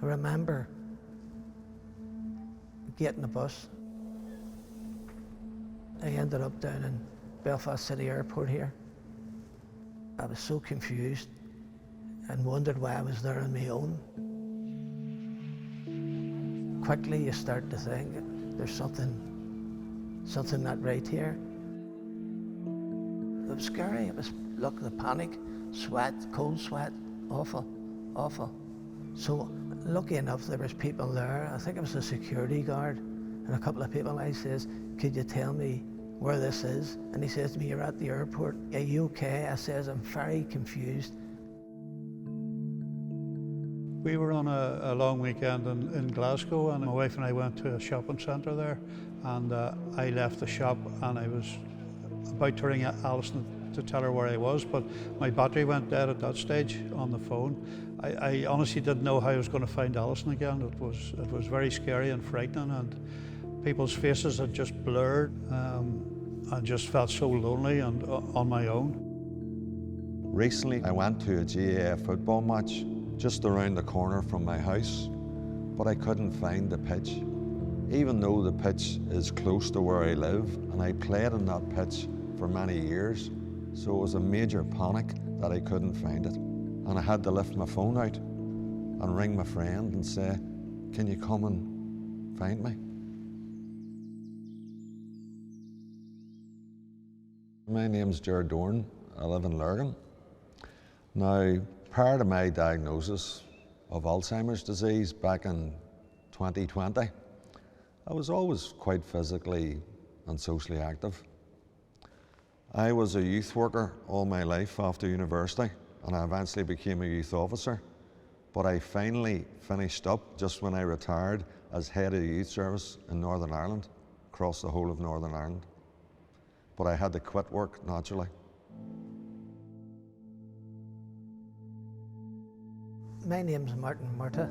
I remember getting the bus. I ended up down in Belfast City Airport here. I was so confused and wondered why I was there on my own. Quickly you start to think there's something not right here. It was scary. It was, look, the panic, sweat, cold sweat, awful, awful. So lucky enough there was people there. I think it was a security guard and a couple of people. I says, could you tell me where this is? And he says to me, you're at the airport. Are you okay? I says, I'm very confused. We were on a long weekend in Glasgow, and my wife and I went to a shopping centre there, and I left the shop and I was about to ring Alison to tell her where I was, but my battery went dead at that stage on the phone. I honestly didn't know how I was going to find Alison again. It was very scary and frightening, and people's faces had just blurred. I just felt so lonely and on my own. Recently I went to a GAA football match just around the corner from my house, but I couldn't find the pitch. Even though the pitch is close to where I live, and I played in that pitch for many years, so it was a major panic that I couldn't find it. And I had to lift my phone out and ring my friend and say, can you come and find me? My name's Ger Dorn. I live in Lurgan. Now, prior to my diagnosis of Alzheimer's disease back in 2020, I was always quite physically and socially active. I was a youth worker all my life after university, and I eventually became a youth officer. But I finally finished up just when I retired as head of the youth service in Northern Ireland, across the whole of Northern Ireland. But I had to quit work naturally. My name's Martin Murtagh.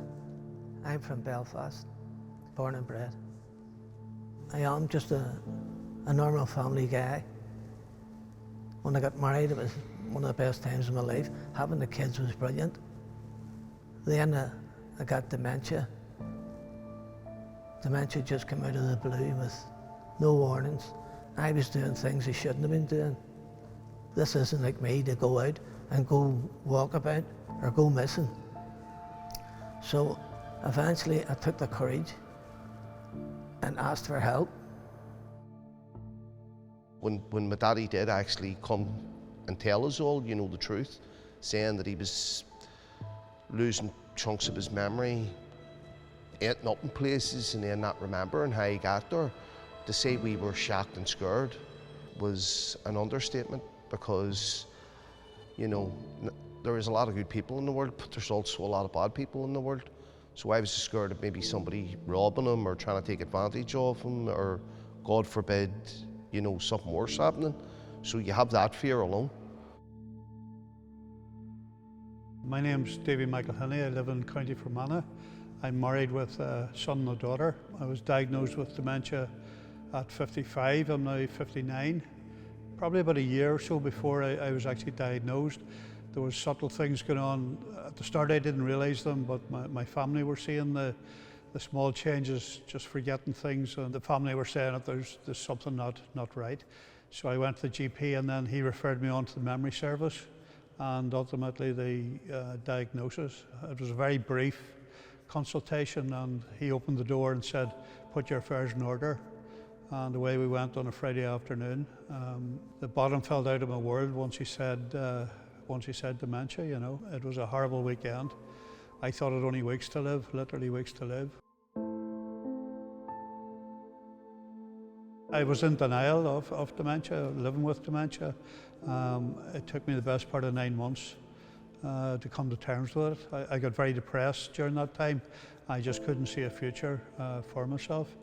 I'm from Belfast, born and bred. I am just a normal family guy. When I got married, it was one of the best times of my life. Having the kids was brilliant. Then I got dementia. Dementia just came out of the blue with no warnings. I was doing things I shouldn't have been doing. This isn't like me to go out and go walk about or go missing. So eventually I took the courage and asked for help. When my daddy did actually come and tell us all, you know, the truth, saying that he was losing chunks of his memory, ending up in places and then not remembering how he got there, to say we were shocked and scared was an understatement, because, you know, there is a lot of good people in the world, but there's also a lot of bad people in the world. So I was just scared of maybe somebody robbing him or trying to take advantage of him, or, God forbid, you know, something worse happening. So you have that fear alone. My name's David Michael Hinney. I live in County Fermanagh. I'm married with a son and a daughter. I was diagnosed with dementia at 55. I'm now 59. Probably about a year or so before I was actually diagnosed. There was subtle things going on. At the start I didn't realise them, but my family were seeing the small changes, just forgetting things, and the family were saying that there's something not right. So I went to the GP, and then he referred me on to the memory service, and ultimately the diagnosis. It was a very brief consultation, and he opened the door and said, put your affairs in order. And away we went on a Friday afternoon. The bottom fell out of my world once he said dementia, you know. It was a horrible weekend. I thought it only weeks to live, literally weeks to live. I was in denial of dementia, living with dementia. It took me the best part of 9 months to come to terms with it. I got very depressed during that time. I just couldn't see a future for myself.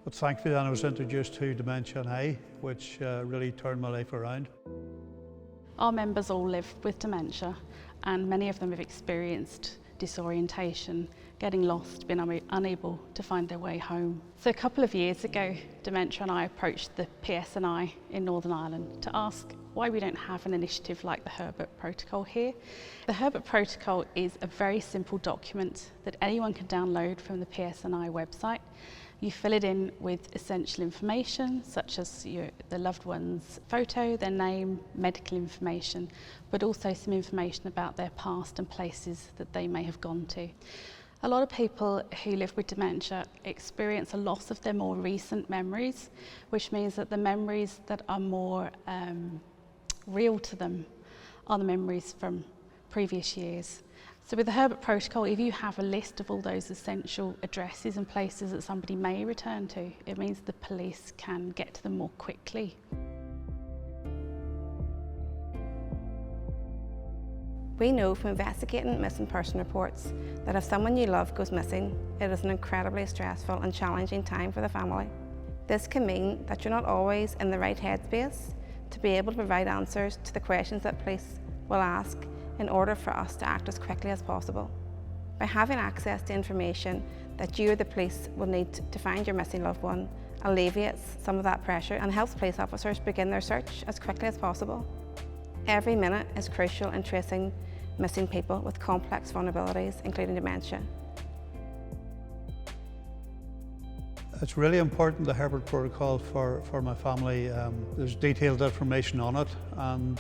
But thankfully then I was introduced to Dementia NI, which really turned my life around. Our members all live with dementia, and many of them have experienced disorientation, getting lost, being unable to find their way home. So a couple of years ago, Dementia and I approached the PSNI in Northern Ireland to ask why we don't have an initiative like the Herbert Protocol here. The Herbert Protocol is a very simple document that anyone can download from the PSNI website. You fill it in with essential information such as the loved one's photo, their name, medical information, but also some information about their past and places that they may have gone to. A lot of people who live with dementia experience a loss of their more recent memories, which means that the memories that are more real to them are the memories from previous years. So with the Herbert Protocol, if you have a list of all those essential addresses and places that somebody may return to, it means the police can get to them more quickly. We know from investigating missing person reports that if someone you love goes missing, it is an incredibly stressful and challenging time for the family. This can mean that you're not always in the right headspace to be able to provide answers to the questions that police will ask in order for us to act as quickly as possible. By having access to information that you or the police will need to find your missing loved one alleviates some of that pressure and helps police officers begin their search as quickly as possible. Every minute is crucial in tracing missing people with complex vulnerabilities, including dementia. It's really important, the Herbert Protocol, for my family. There's detailed information on it, and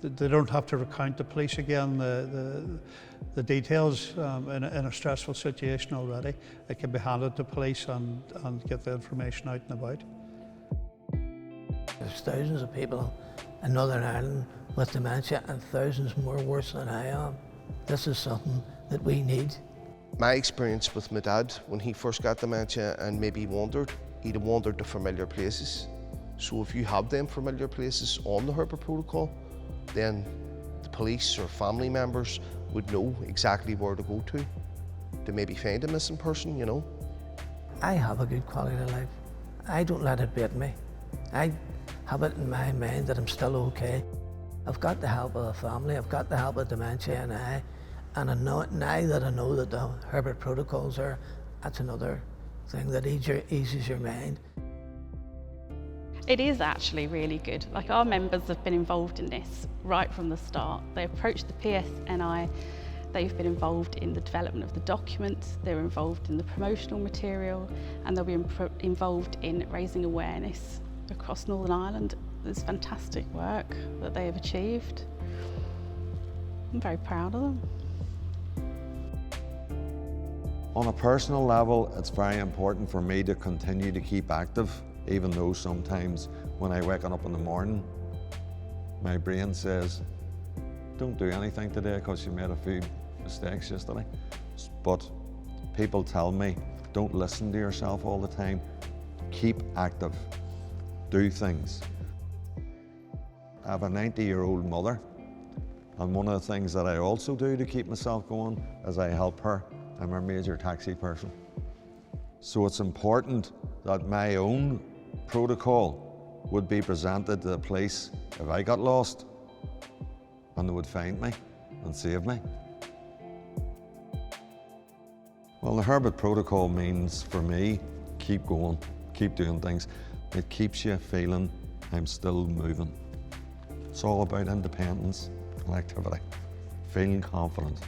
they don't have to recount the police again the details in a stressful situation already. It can be handed to police and get the information out and about. There's thousands of people in Northern Ireland with dementia and thousands more worse than I am. This is something that we need. My experience with my dad, when he first got dementia and maybe wandered, he'd have wandered to familiar places. So if you have them familiar places on the Herbert Protocol, then the police or family members would know exactly where to go to maybe find a missing person, you know. I have a good quality of life. I don't let it beat me. I have it in my mind that I'm still okay. I've got the help of the family, I've got the help of Dementia NI, and I know, now that I know that the Herbert Protocols are, that's another thing that eases your mind. It is actually really good. Like, our members have been involved in this right from the start. They approached the PSNI, they've been involved in the development of the documents, they're involved in the promotional material, and they'll be involved in raising awareness across Northern Ireland. There's fantastic work that they have achieved. I'm very proud of them. On a personal level, it's very important for me to continue to keep active, even though sometimes when I wake up in the morning, my brain says, don't do anything today because you made a few mistakes yesterday. But people tell me, don't listen to yourself all the time. Keep active, do things. I have a 90-year-old mother, and one of the things that I also do to keep myself going is I help her. I'm her major taxi person. So it's important that my own protocol would be presented to the police if I got lost, and they would find me and save me. Well, the Herbert Protocol means, for me, keep going, keep doing things. It keeps you feeling I'm still moving. It's all about independence and activity, feeling confident.